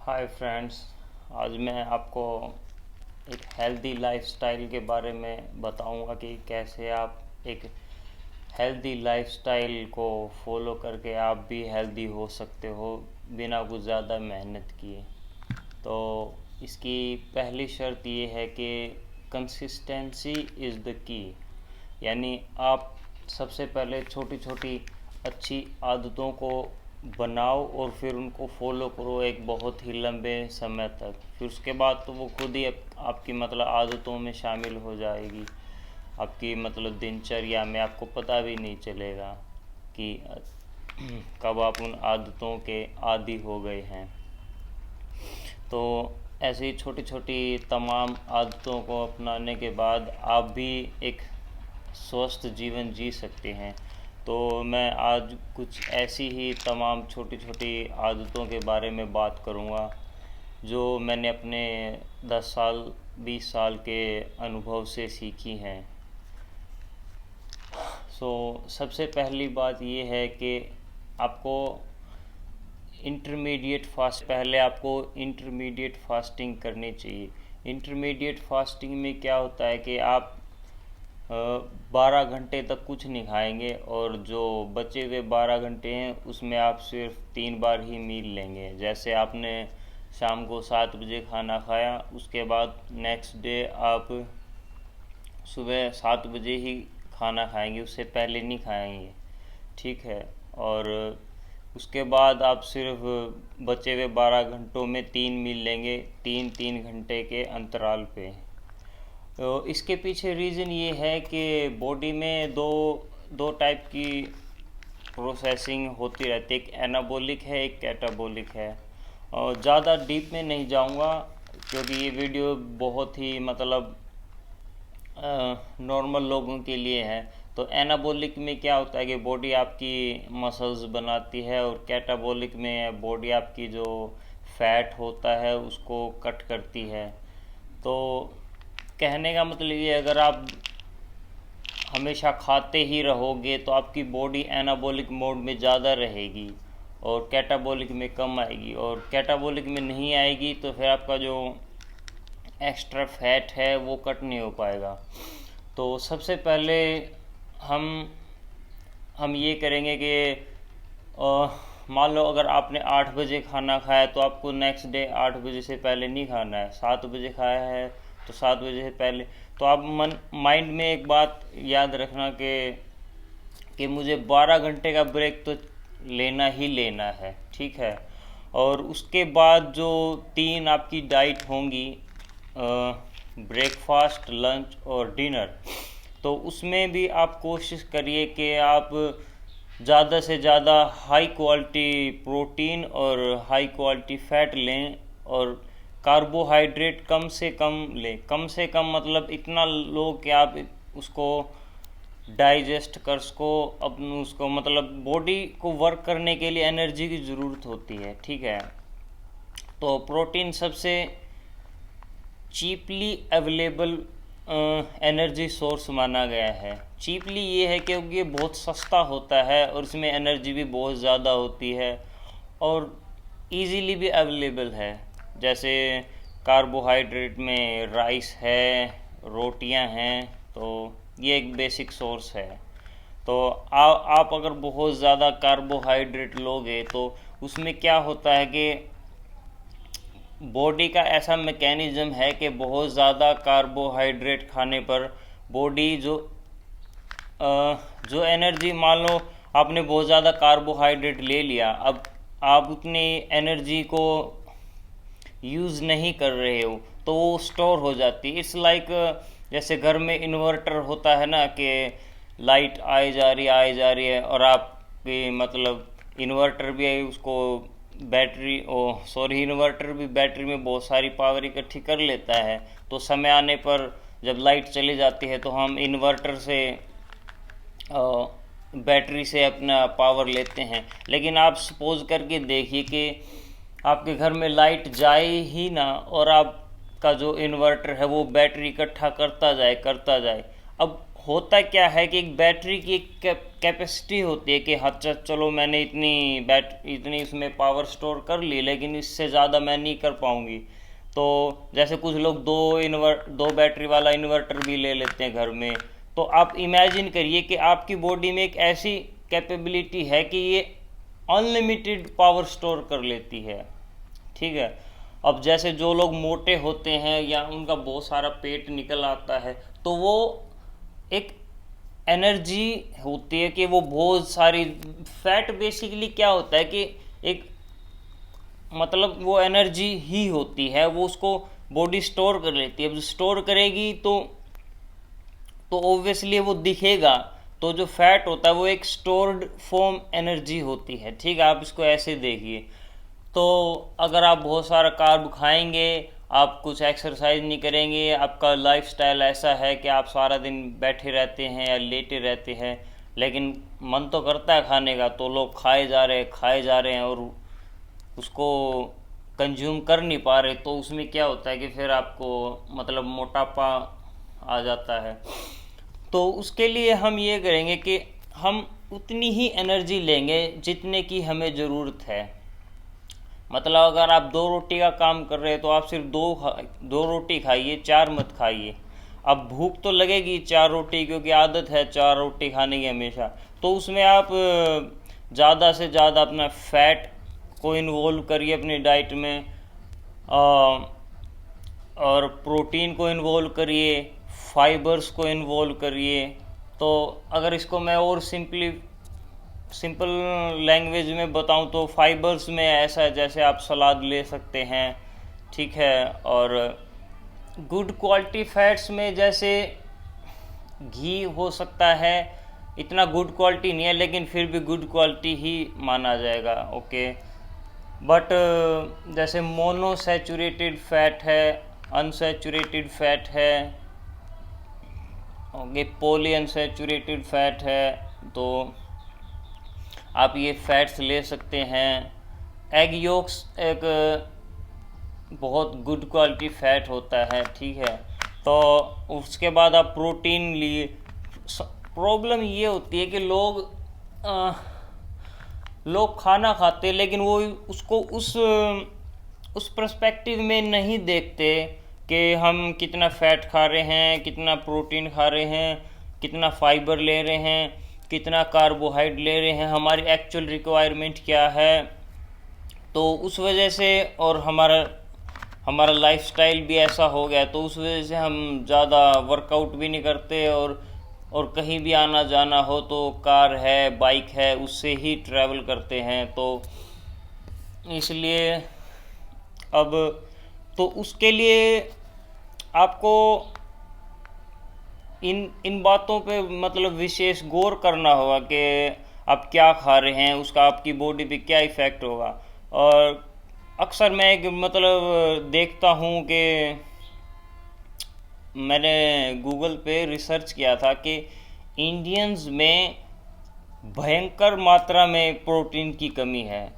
Hi friends. आज मैं आपको एक हेल्दी लाइफस्टाइल के बारे में बताऊंगा कि कैसे आप एक हेल्दी लाइफस्टाइल को फॉलो करके आप भी हेल्दी हो सकते हो बिना कुछ ज़्यादा मेहनत किए। तो इसकी पहली शर्त ये है कि कंसिस्टेंसी इज़ द की। यानी आप सबसे पहले छोटी छोटी अच्छी आदतों को बनाओ और फिर उनको फॉलो करो एक बहुत ही लंबे समय तक। फिर उसके बाद तो वो खुद ही आपकी आदतों में शामिल हो जाएगी। आपकी दिनचर्या में आपको पता भी नहीं चलेगा कि कब आप उन आदतों के आदी हो गए हैं। तो ऐसी छोटी छोटी तमाम आदतों को अपनाने के बाद आप भी एक स्वस्थ जीवन जी सकते हैं। तो मैं आज कुछ ऐसी ही तमाम छोटी छोटी आदतों के बारे में बात करूँगा जो मैंने अपने 10 साल 20 साल के अनुभव से सीखी हैं। सबसे पहली बात ये है कि आपको आपको इंटरमीडिएट फास्टिंग करनी चाहिए। इंटरमीडिएट फास्टिंग में क्या होता है कि आप 12 घंटे तक कुछ नहीं खाएंगे और जो बचे हुए 12 घंटे हैं उसमें आप सिर्फ 3 बार ही मील लेंगे। जैसे आपने शाम को 7 बजे खाना खाया, उसके बाद नेक्स्ट डे आप सुबह 7 बजे ही खाना खाएंगे, उससे पहले नहीं खाएंगे, ठीक है। और उसके बाद आप सिर्फ बचे हुए 12 घंटों में 3 मील लेंगे, 3 3 घंटे के अंतराल पे। तो इसके पीछे रीज़न ये है कि बॉडी में दो दो टाइप की प्रोसेसिंग होती रहती है। एक एनाबॉलिक है, एक कैटाबॉलिक है। और ज़्यादा डीप में नहीं जाऊंगा क्योंकि ये वीडियो बहुत ही नॉर्मल लोगों के लिए है। तो एनाबॉलिक में क्या होता है कि बॉडी आपकी मसल्स बनाती है और कैटाबॉलिक में बॉडी आपकी जो फैट होता है उसको कट करती है। तो कहने का मतलब ये, अगर आप हमेशा खाते ही रहोगे तो आपकी बॉडी एनाबॉलिक मोड में ज़्यादा रहेगी और कैटाबॉलिक में कम आएगी, और कैटाबॉलिक में नहीं आएगी तो फिर आपका जो एक्स्ट्रा फैट है वो कट नहीं हो पाएगा। तो सबसे पहले हम हम ये करेंगे कि मान लो अगर आपने 8 बजे खाना खाया तो आपको नेक्स्ट डे 8 बजे से पहले नहीं खाना है। 7 बजे खाया है तो 7 बजे से पहले। तो आप माइंड में एक बात याद रखना कि मुझे 12 घंटे का ब्रेक तो लेना ही लेना है, ठीक है। और उसके बाद जो 3 आपकी डाइट होंगी, ब्रेकफास्ट, लंच और डिनर, तो उसमें भी आप कोशिश करिए कि आप ज़्यादा से ज़्यादा हाई क्वालिटी प्रोटीन और हाई क्वालिटी फैट लें और कार्बोहाइड्रेट कम से कम लें। कम से कम मतलब इतना लो कि आप उसको डाइजेस्ट कर सको। अपने उसको बॉडी को वर्क करने के लिए एनर्जी की ज़रूरत होती है, ठीक है। तो प्रोटीन सबसे चीपली अवेलेबल एनर्जी सोर्स माना गया है। चीपली ये है क्योंकि ये बहुत सस्ता होता है और इसमें एनर्जी भी बहुत ज़्यादा होती है और इजीली भी अवेलेबल है। जैसे कार्बोहाइड्रेट में राइस है, रोटियां हैं, तो ये एक बेसिक सोर्स है। तो आप अगर बहुत ज़्यादा कार्बोहाइड्रेट लोगे तो उसमें क्या होता है कि बॉडी का ऐसा मैकेनिज़्म है कि बहुत ज़्यादा कार्बोहाइड्रेट खाने पर बॉडी जो एनर्जी, मान लो आपने बहुत ज़्यादा कार्बोहाइड्रेट ले लिया, अब आप उतनी एनर्जी को यूज़ नहीं कर रहे हो तो वो स्टोर हो जाती है। इट्स लाइक जैसे घर में इन्वर्टर होता है ना, कि लाइट आई जा रही है और आपकी इन्वर्टर भी है, उसको इन्वर्टर भी बैटरी में बहुत सारी पावर इकट्ठी कर लेता है। तो समय आने पर जब लाइट चली जाती है तो हम इन्वर्टर से बैटरी से अपना पावर लेते हैं। लेकिन आप सपोज करके देखिए कि आपके घर में लाइट जाए ही ना और आपका जो इन्वर्टर है वो बैटरी इकट्ठा करता जाए। अब होता क्या है कि एक बैटरी की एक कैपेसिटी होती है कि अच्छा चलो मैंने इतनी इसमें पावर स्टोर कर ली, लेकिन इससे ज़्यादा मैं नहीं कर पाऊँगी। तो जैसे कुछ लोग दो बैटरी वाला इन्वर्टर भी ले लेते हैं घर में। तो आप इमेजिन करिए कि आपकी बॉडी में एक ऐसी कैपेबिलिटी है कि ये अनलिमिटेड पावर स्टोर कर लेती है। ठीक है। अब जैसे जो लोग मोटे होते हैं या उनका बहुत सारा पेट निकल आता है, तो वो एक एनर्जी होती है कि वो बहुत सारी फैट, बेसिकली क्या होता है कि एक मतलब वो एनर्जी ही होती है, वो उसको बॉडी स्टोर कर लेती है। अब स्टोर करेगी तो ऑब्वियसली वो दिखेगा। तो जो फैट होता है वो एक स्टोर्ड फॉर्म एनर्जी होती है। ठीक है, आप इसको ऐसे देखिए। तो अगर आप बहुत सारा कार्ब खाएंगे, आप कुछ एक्सरसाइज नहीं करेंगे, आपका लाइफस्टाइल ऐसा है कि आप सारा दिन बैठे रहते हैं या लेटे रहते हैं, लेकिन मन तो करता है खाने का, तो लोग खाए जा रहे हैं और उसको कंज्यूम कर नहीं पा रहे, तो उसमें क्या होता है कि फिर आपको मतलब मोटापा आ जाता है। तो उसके लिए हम ये करेंगे कि हम उतनी ही एनर्जी लेंगे जितने की हमें ज़रूरत है। मतलब अगर आप 2 रोटी का काम कर रहे हैं तो आप सिर्फ दो रोटी खाइए, 4 मत खाइए। अब भूख तो लगेगी 4 रोटी, क्योंकि आदत है 4 रोटी खाने की हमेशा। तो उसमें आप ज़्यादा से ज़्यादा अपना फैट को इन्वॉल्व करिए अपनी डाइट में, और प्रोटीन को इन्वॉल्व करिए, फाइबर्स को इन्वॉल्व करिए। तो अगर इसको मैं और सिंपल लैंग्वेज में बताऊं तो फाइबर्स में ऐसा है जैसे आप सलाद ले सकते हैं। ठीक है। और गुड क्वालिटी फैट्स में जैसे घी हो सकता है, इतना गुड क्वालिटी नहीं है लेकिन फिर भी गुड क्वालिटी ही माना जाएगा। ओके। बट जैसे मोनोसैचुरेटेड फैट है, अनसैचुरेटेड फैट है, ओके, पॉली अनसैचुरेटेड फैट है, तो आप ये फैट्स ले सकते हैं। एग योक्स एक बहुत गुड क्वालिटी फैट होता है। ठीक है। तो उसके बाद आप प्रोटीन लिए। प्रॉब्लम ये होती है कि लोग खाना खाते हैं लेकिन वो उसको उस पर्सपेक्टिव में नहीं देखते कि हम कितना फैट खा रहे हैं, कितना प्रोटीन खा रहे हैं, कितना फाइबर ले रहे हैं, कितना कार्बोहाइड्रेट ले रहे हैं, हमारी एक्चुअल रिक्वायरमेंट क्या है। तो उस वजह से, और हमारा लाइफस्टाइल भी ऐसा हो गया, तो उस वजह से हम ज़्यादा वर्कआउट भी नहीं करते, और कहीं भी आना जाना हो तो कार है, बाइक है, उससे ही ट्रैवल करते हैं। तो इसलिए अब तो उसके लिए आपको इन बातों पे मतलब विशेष गौर करना होगा कि आप क्या खा रहे हैं, उसका आपकी बॉडी पे क्या इफ़ेक्ट होगा। और अक्सर मैं एक मतलब देखता हूँ कि मैंने गूगल पे रिसर्च किया था कि इंडियंस में भयंकर मात्रा में प्रोटीन की कमी है।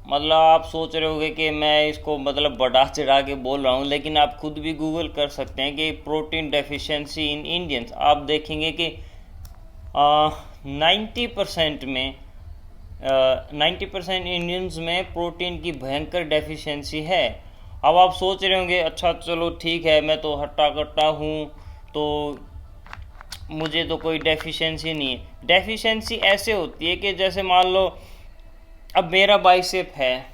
मतलब आप सोच रहे होंगे कि मैं इसको मतलब बढ़ा चढ़ा के बोल रहा हूँ, लेकिन आप खुद भी गूगल कर सकते हैं कि प्रोटीन डेफिशिएंसी इन इंडियंस। आप देखेंगे कि 90% में 90% इंडियंस में प्रोटीन की भयंकर डेफिशिएंसी है। अब आप सोच रहे होंगे अच्छा चलो ठीक है, मैं तो हट्टा कट्टा हूँ, तो मुझे तो कोई डेफिशिएंसी नहीं है। डेफिशिएंसी ऐसे होती है कि जैसे मान लो अब मेरा बाइसेप है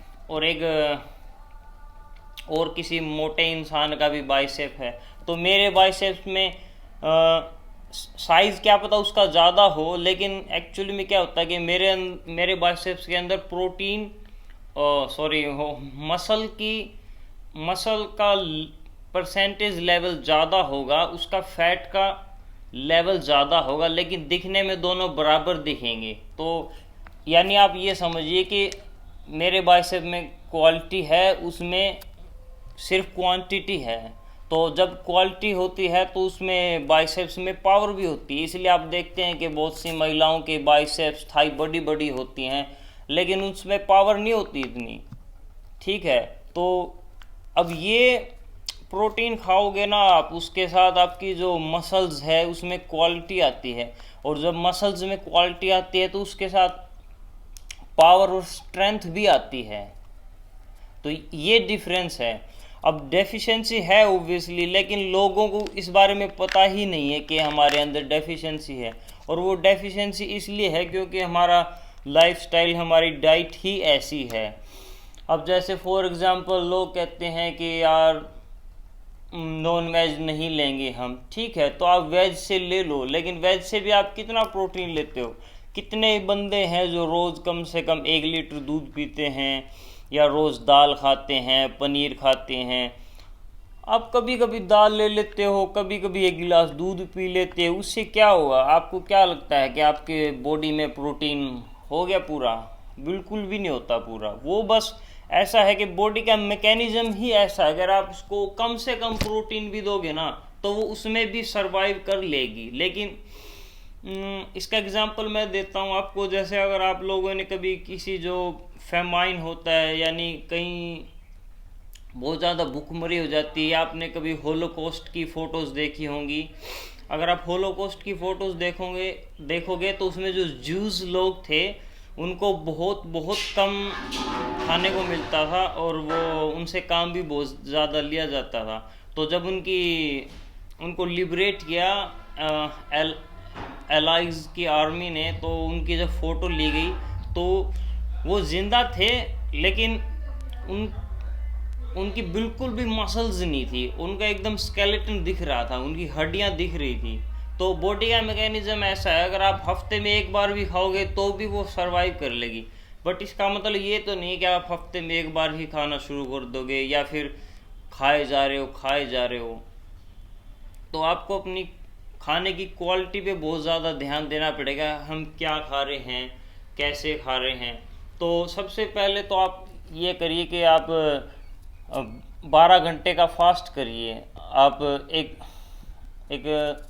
और किसी मोटे इंसान का भी बाइसेप है, तो मेरे बाइसेप्स में साइज़ क्या पता उसका ज़्यादा हो, लेकिन एक्चुअली में क्या होता है कि मेरे बाइसेप्स के अंदर प्रोटीन मसल का परसेंटेज लेवल ज़्यादा होगा, उसका फैट का लेवल ज़्यादा होगा, लेकिन दिखने में दोनों बराबर दिखेंगे। तो यानी आप ये समझिए कि मेरे बाइसेप में क्वालिटी है, उसमें सिर्फ क्वांटिटी है। तो जब क्वालिटी होती है तो उसमें बाइसेप्स में पावर भी होती है। इसलिए आप देखते हैं कि बहुत सी महिलाओं के बाइसेप्स थाई बड़ी बड़ी होती हैं, लेकिन उसमें पावर नहीं होती इतनी। ठीक है। तो अब ये प्रोटीन खाओगे ना आप, उसके साथ आपकी जो मसल्स है उसमें क्वालिटी आती है, और जब मसल्स में क्वालिटी आती है तो उसके साथ पावर और स्ट्रेंथ भी आती है। तो ये डिफरेंस है। अब डेफिशिएंसी है ओब्वियसली, लेकिन लोगों को इस बारे में पता ही नहीं है कि हमारे अंदर डेफिशिएंसी है, और वो डेफिशिएंसी इसलिए है क्योंकि हमारा लाइफस्टाइल, हमारी डाइट ही ऐसी है। अब जैसे फॉर एग्जांपल लोग कहते हैं कि यार नॉन वेज नहीं लेंगे हम, ठीक है, तो आप वेज से ले लो, लेकिन वेज से भी आप कितना प्रोटीन लेते हो? कितने बंदे हैं जो रोज़ कम से कम 1 लीटर दूध पीते हैं, या रोज़ दाल खाते हैं, पनीर खाते हैं। आप कभी कभी दाल ले लेते हो, कभी कभी 1 गिलास दूध पी लेते हो, उससे क्या होगा? आपको क्या लगता है कि आपके बॉडी में प्रोटीन हो गया पूरा? बिल्कुल भी नहीं होता पूरा। वो बस ऐसा है कि बॉडी का मैकेनिज्म ही ऐसा है, अगर आप उसको कम से कम प्रोटीन भी दोगे ना तो वो उसमें भी सरवाइव कर लेगी। लेकिन इसका एग्जांपल मैं देता हूँ आपको। जैसे अगर आप लोगों ने कभी किसी जो फेमाइन होता है, यानी कहीं बहुत ज़्यादा भूखमरी हो जाती है, आपने कभी होलोकॉस्ट की फ़ोटोज़ देखी होंगी। अगर आप होलोकॉस्ट की फ़ोटोज़ देखोगे तो उसमें जो ज्यूज लोग थे उनको बहुत बहुत कम खाने को मिलता था, और वो उनसे काम भी बहुत ज़्यादा लिया जाता था। तो जब उनको लिबरेट किया एलाइज की आर्मी ने, तो उनकी जब फ़ोटो ली गई तो वो ज़िंदा थे, लेकिन उनकी बिल्कुल भी मसल्स नहीं थी, उनका एकदम स्केलेटन दिख रहा था, उनकी हड्डियां दिख रही थी। तो बॉडी का मैकेनिज्म ऐसा है, अगर आप हफ्ते में 1 बार भी खाओगे तो भी वो सरवाइव कर लेगी। बट इसका मतलब ये तो नहीं कि आप हफ्ते में 1 बार ही खाना शुरू कर दोगे, या फिर खाए जा रहे हो। तो आपको अपनी खाने की क्वालिटी पे बहुत ज़्यादा ध्यान देना पड़ेगा, हम क्या खा रहे हैं, कैसे खा रहे हैं। तो सबसे पहले तो आप ये करिए कि आप 12 घंटे का फास्ट करिए। आप एक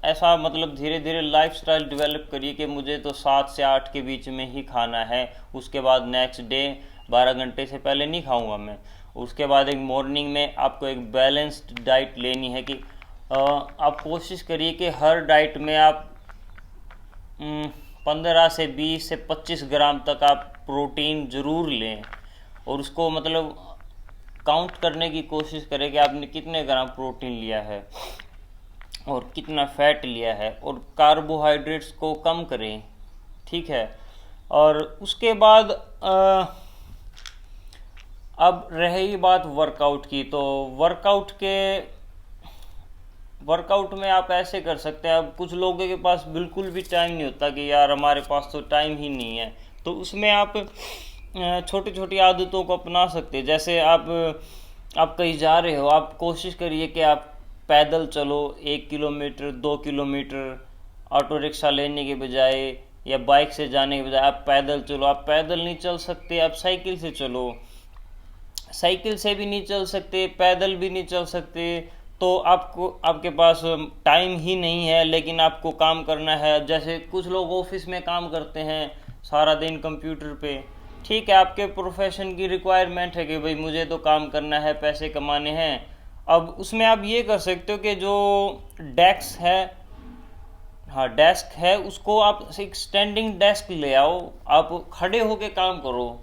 ऐसा मतलब धीरे धीरे लाइफस्टाइल डेवलप करिए कि मुझे तो 7 से 8 के बीच में ही खाना है, उसके बाद नेक्स्ट डे 12 घंटे से पहले नहीं खाऊंगा मैं। उसके बाद एक मॉर्निंग में आपको एक बैलेंस्ड डाइट लेनी है कि आप कोशिश करिए कि हर डाइट में आप 15 से 20 से 25 ग्राम तक आप प्रोटीन ज़रूर लें, और उसको मतलब काउंट करने की कोशिश करें कि आपने कितने ग्राम प्रोटीन लिया है और कितना फैट लिया है, और कार्बोहाइड्रेट्स को कम करें, ठीक है। और उसके बाद अब रही बात वर्कआउट की, तो वर्कआउट में आप ऐसे कर सकते हैं। अब कुछ लोगों के पास बिल्कुल भी टाइम नहीं होता कि यार हमारे पास तो टाइम ही नहीं है, तो उसमें आप छोटी छोटी आदतों को अपना सकते हैं। जैसे आप कहीं जा रहे हो, आप कोशिश करिए कि आप पैदल चलो 1 किलोमीटर 2 किलोमीटर, ऑटो रिक्शा लेने के बजाय या बाइक से जाने के बजाय आप पैदल चलो। आप पैदल नहीं चल सकते, आप साइकिल से चलो। साइकिल से भी नहीं चल सकते, पैदल भी नहीं चल सकते, तो आपके पास टाइम ही नहीं है, लेकिन आपको काम करना है। जैसे कुछ लोग ऑफिस में काम करते हैं सारा दिन कंप्यूटर पे, ठीक है, आपके प्रोफेशन की रिक्वायरमेंट है कि भाई मुझे तो काम करना है, पैसे कमाने हैं। अब उसमें आप ये कर सकते हो कि जो डेस्क है उसको आप एक स्टैंडिंग डेस्क ले आओ, आप खड़े होके काम करो।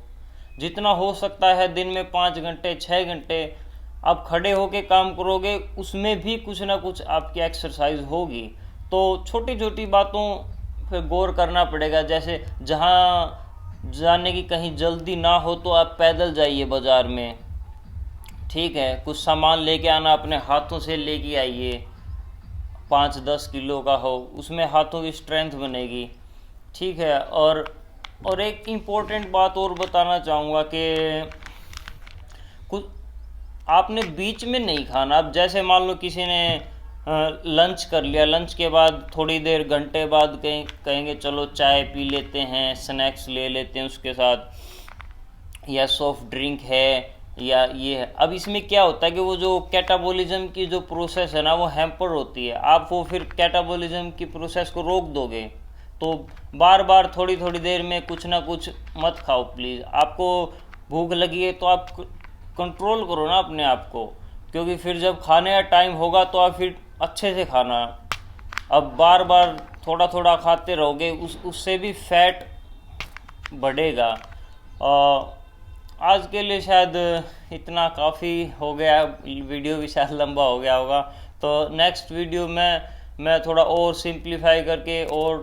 जितना हो सकता है दिन में 5 घंटे 6 घंटे आप खड़े होके काम करोगे, उसमें भी कुछ ना कुछ आपकी एक्सरसाइज होगी। तो छोटी छोटी बातों पे गौर करना पड़ेगा। जैसे जहाँ जाने की कहीं जल्दी ना हो तो आप पैदल जाइए बाज़ार में, ठीक है, कुछ सामान लेके आना, अपने हाथों से लेके आइए, 5-10 किलो का हो, उसमें हाथों की स्ट्रेंथ बनेगी, ठीक है। और एक इम्पोर्टेंट बात और बताना चाहूँगा कि कुछ आपने बीच में नहीं खाना। अब जैसे मान लो किसी ने लंच कर लिया, लंच के बाद थोड़ी देर घंटे बाद कहेंगे चलो चाय पी लेते हैं, स्नैक्स ले लेते हैं उसके साथ, या सॉफ्ट ड्रिंक है, या ये है। अब इसमें क्या होता है कि वो जो कैटाबॉलिज्म की जो प्रोसेस है ना, वो हैम्पर होती है। आप वो फिर कैटाबॉलिज्म की प्रोसेस को रोक दोगे, तो बार बार थोड़ी थोड़ी देर में कुछ ना कुछ मत खाओ प्लीज़। आपको भूख लगी है तो आप कंट्रोल करो ना अपने आप को, क्योंकि फिर जब खाने का टाइम होगा तो आप फिर अच्छे से खाना। अब बार बार थोड़ा थोड़ा खाते रहोगे, उससे भी फैट बढ़ेगा। आज के लिए शायद इतना काफ़ी हो गया, वीडियो भी शायद लंबा हो गया होगा। तो नेक्स्ट वीडियो में मैं थोड़ा और सिंप्लीफाई करके और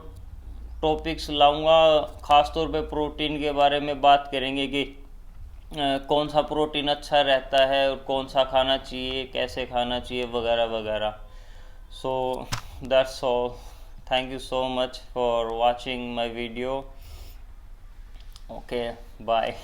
टॉपिक्स लाऊंगा, ख़ास तौर पे प्रोटीन के बारे में बात करेंगे कि कौन सा प्रोटीन अच्छा रहता है और कौन सा खाना चाहिए, कैसे खाना चाहिए, वगैरह वगैरह। So that's all. Thank you so much for watching my video. Okay, bye.